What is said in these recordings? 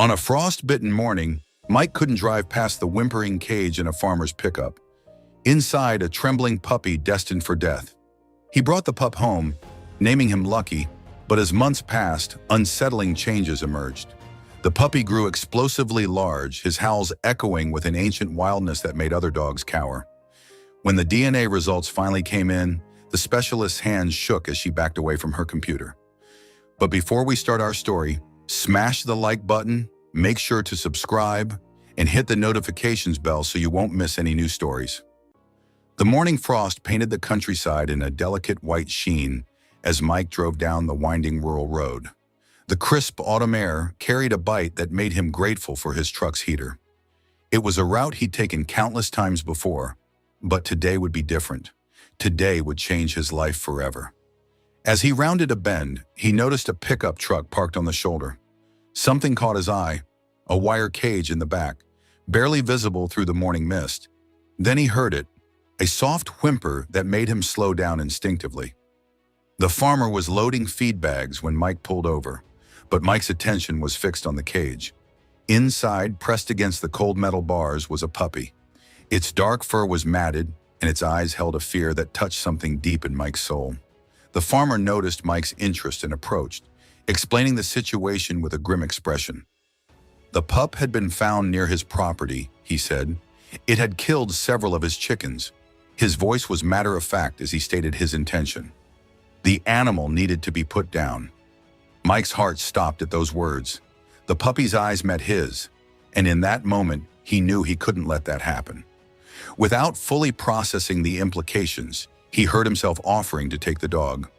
On a frost-bitten morning, Mike couldn't drive past the whimpering cage in a farmer's pickup. Inside, a trembling puppy destined for death. He brought the pup home, naming him Lucky, but as months passed, unsettling changes emerged. The puppy grew explosively large, his howls echoing with an ancient wildness that made other dogs cower. When the DNA results finally came in, the specialist's hands shook as she backed away from her computer. But before we start our story, smash the like button, make sure to subscribe, and hit the notifications bell so you won't miss any new stories. The morning frost painted the countryside in a delicate white sheen as Mike drove down the winding rural road. The crisp autumn air carried a bite that made him grateful for his truck's heater. It was a route he'd taken countless times before, but today would be different. Today would change his life forever. As he rounded a bend, he noticed a pickup truck parked on the shoulder. Something caught his eye, a wire cage in the back, barely visible through the morning mist. Then he heard it, a soft whimper that made him slow down instinctively. The farmer was loading feed bags when Mike pulled over, but Mike's attention was fixed on the cage. Inside, pressed against the cold metal bars, was a puppy. Its dark fur was matted, and its eyes held a fear that touched something deep in Mike's soul. The farmer noticed Mike's interest and approached, explaining the situation with a grim expression. The pup had been found near his property, he said. It had killed several of his chickens. His voice was matter-of-fact as he stated his intention. The animal needed to be put down. Mike's heart stopped at those words. The puppy's eyes met his, and in that moment, he knew he couldn't let that happen. Without fully processing the implications, he heard himself offering to take the dog.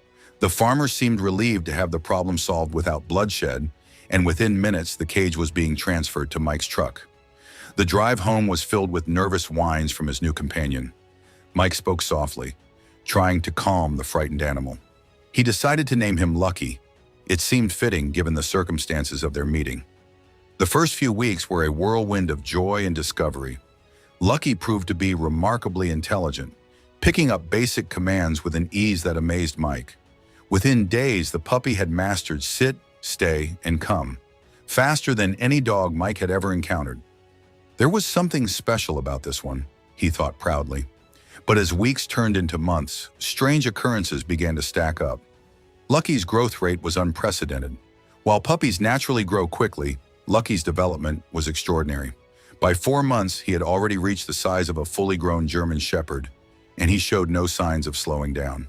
The farmer seemed relieved to have the problem solved without bloodshed, and within minutes the cage was being transferred to Mike's truck. The drive home was filled with nervous whines from his new companion. Mike spoke softly, trying to calm the frightened animal. He decided to name him Lucky. It seemed fitting given the circumstances of their meeting. The first few weeks were a whirlwind of joy and discovery. Lucky proved to be remarkably intelligent, picking up basic commands with an ease that amazed Mike. Within days, the puppy had mastered sit, stay, and come, faster than any dog Mike had ever encountered. There was something special about this one, he thought proudly. But as weeks turned into months, strange occurrences began to stack up. Lucky's growth rate was unprecedented. While puppies naturally grow quickly, Lucky's development was extraordinary. By 4 months, he had already reached the size of a fully grown German Shepherd, and he showed no signs of slowing down.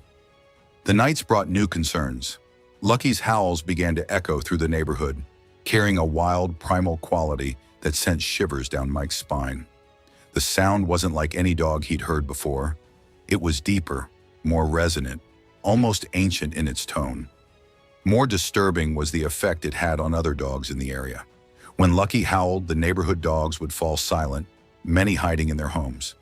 The nights brought new concerns. Lucky's howls began to echo through the neighborhood, carrying a wild, primal quality that sent shivers down Mike's spine. The sound wasn't like any dog he'd heard before. It was deeper, more resonant, almost ancient in its tone. More disturbing was the effect it had on other dogs in the area. When Lucky howled, the neighborhood dogs would fall silent, many hiding in their homes.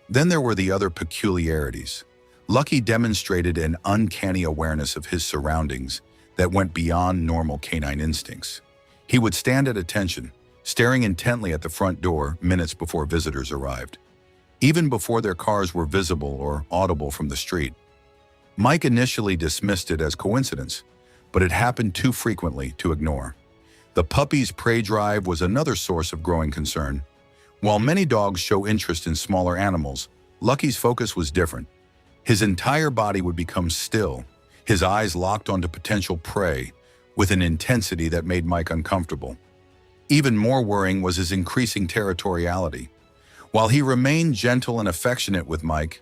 Then there were the other peculiarities. Lucky demonstrated an uncanny awareness of his surroundings that went beyond normal canine instincts. He would stand at attention, staring intently at the front door minutes before visitors arrived, even before their cars were visible or audible from the street. Mike initially dismissed it as coincidence, but it happened too frequently to ignore. The puppy's prey drive was another source of growing concern. While many dogs show interest in smaller animals, Lucky's focus was different. His entire body would become still, his eyes locked onto potential prey, with an intensity that made Mike uncomfortable. Even more worrying was his increasing territoriality. While he remained gentle and affectionate with Mike,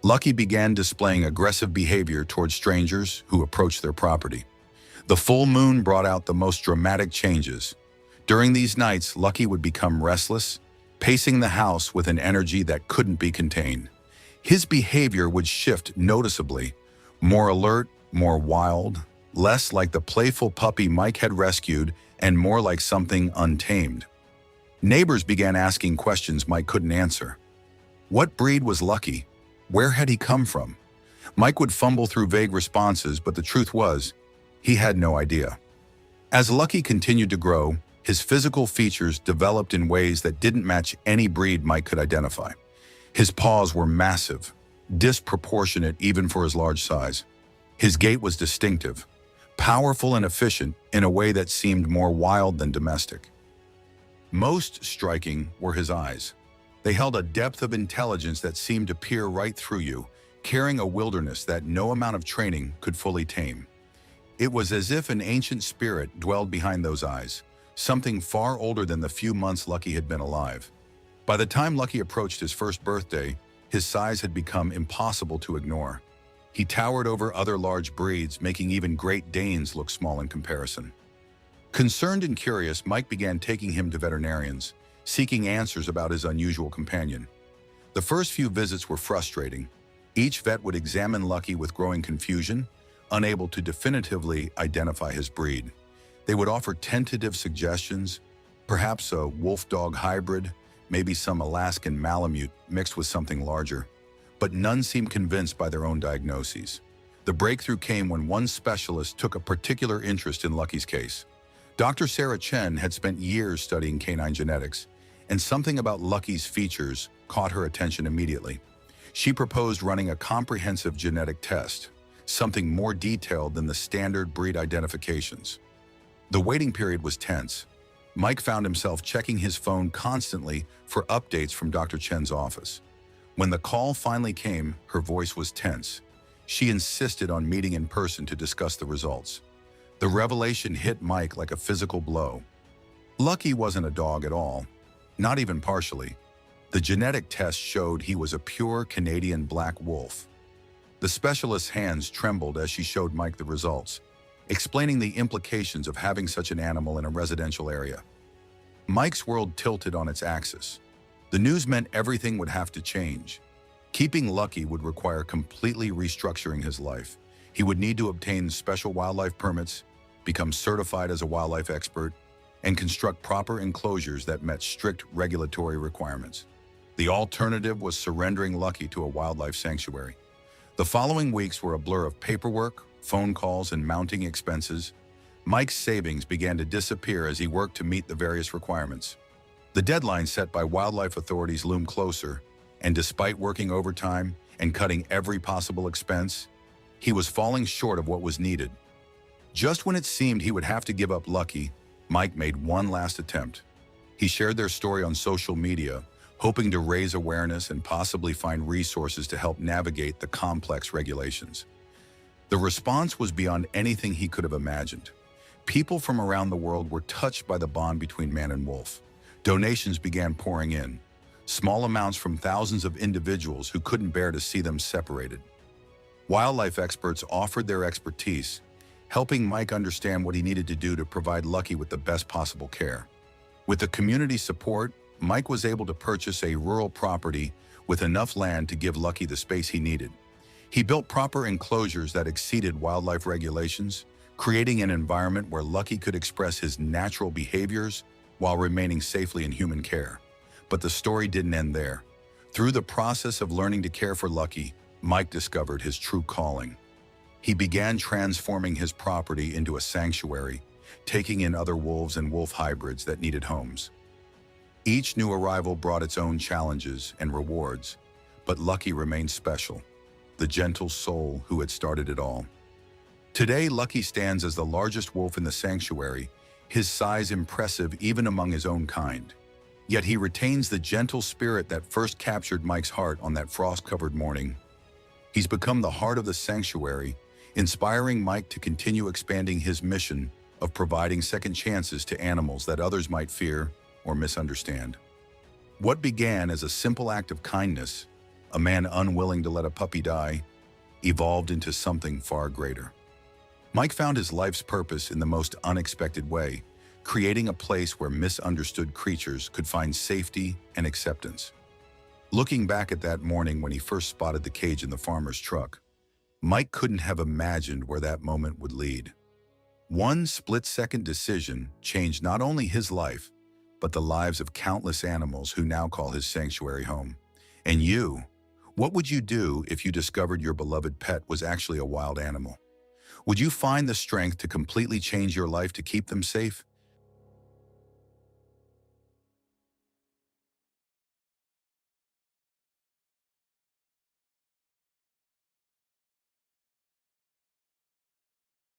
Lucky began displaying aggressive behavior towards strangers who approached their property. The full moon brought out the most dramatic changes. During these nights, Lucky would become restless, pacing the house with an energy that couldn't be contained. His behavior would shift noticeably, more alert, more wild, less like the playful puppy Mike had rescued and more like something untamed. Neighbors began asking questions Mike couldn't answer. What breed was Lucky? Where had he come from? Mike would fumble through vague responses, but the truth was, he had no idea. As Lucky continued to grow, his physical features developed in ways that didn't match any breed Mike could identify. His paws were massive, disproportionate even for his large size. His gait was distinctive, powerful and efficient in a way that seemed more wild than domestic. Most striking were his eyes. They held a depth of intelligence that seemed to peer right through you, carrying a wilderness that no amount of training could fully tame. It was as if an ancient spirit dwelled behind those eyes, something far older than the few months Lucky had been alive. By the time Lucky approached his first birthday, his size had become impossible to ignore. He towered over other large breeds, making even Great Danes look small in comparison. Concerned and curious, Mike began taking him to veterinarians, seeking answers about his unusual companion. The first few visits were frustrating. Each vet would examine Lucky with growing confusion, unable to definitively identify his breed. They would offer tentative suggestions, perhaps a wolf-dog hybrid, maybe some Alaskan Malamute mixed with something larger. But none seemed convinced by their own diagnoses. The breakthrough came when one specialist took a particular interest in Lucky's case. Dr. Sarah Chen had spent years studying canine genetics, and something about Lucky's features caught her attention immediately. She proposed running a comprehensive genetic test, something more detailed than the standard breed identifications. The waiting period was tense. Mike found himself checking his phone constantly for updates from Dr. Chen's office. When the call finally came, her voice was tense. She insisted on meeting in person to discuss the results. The revelation hit Mike like a physical blow. Lucky wasn't a dog at all, not even partially. The genetic test showed he was a pure Canadian black wolf. The specialist's hands trembled as she showed Mike the results, explaining the implications of having such an animal in a residential area. Mike's world tilted on its axis. The news meant everything would have to change. Keeping Lucky would require completely restructuring his life. He would need to obtain special wildlife permits, become certified as a wildlife expert, and construct proper enclosures that met strict regulatory requirements. The alternative was surrendering Lucky to a wildlife sanctuary. The following weeks were a blur of paperwork, phone calls, and mounting expenses. Mike's savings began to disappear as he worked to meet the various requirements. The deadline set by wildlife authorities loomed closer, and despite working overtime and cutting every possible expense, he was falling short of what was needed. Just when it seemed he would have to give up Lucky, Mike made one last attempt. He shared their story on social media, hoping to raise awareness and possibly find resources to help navigate the complex regulations. The response was beyond anything he could have imagined. People from around the world were touched by the bond between man and wolf. Donations began pouring in, small amounts from thousands of individuals who couldn't bear to see them separated. Wildlife experts offered their expertise, helping Mike understand what he needed to do to provide Lucky with the best possible care. With the community support, Mike was able to purchase a rural property with enough land to give Lucky the space he needed. He built proper enclosures that exceeded wildlife regulations, creating an environment where Lucky could express his natural behaviors while remaining safely in human care. But the story didn't end there. Through the process of learning to care for Lucky, Mike discovered his true calling. He began transforming his property into a sanctuary, taking in other wolves and wolf hybrids that needed homes. Each new arrival brought its own challenges and rewards, but Lucky remained special, the gentle soul who had started it all. Today, Lucky stands as the largest wolf in the sanctuary, his size impressive even among his own kind. Yet he retains the gentle spirit that first captured Mike's heart on that frost-covered morning. He's become the heart of the sanctuary, inspiring Mike to continue expanding his mission of providing second chances to animals that others might fear or misunderstand. What began as a simple act of kindness, a man unwilling to let a puppy die, evolved into something far greater. Mike found his life's purpose in the most unexpected way, creating a place where misunderstood creatures could find safety and acceptance. Looking back at that morning when he first spotted the cage in the farmer's truck, Mike couldn't have imagined where that moment would lead. One split-second decision changed not only his life, but the lives of countless animals who now call his sanctuary home. And you, what would you do if you discovered your beloved pet was actually a wild animal? Would you find the strength to completely change your life to keep them safe?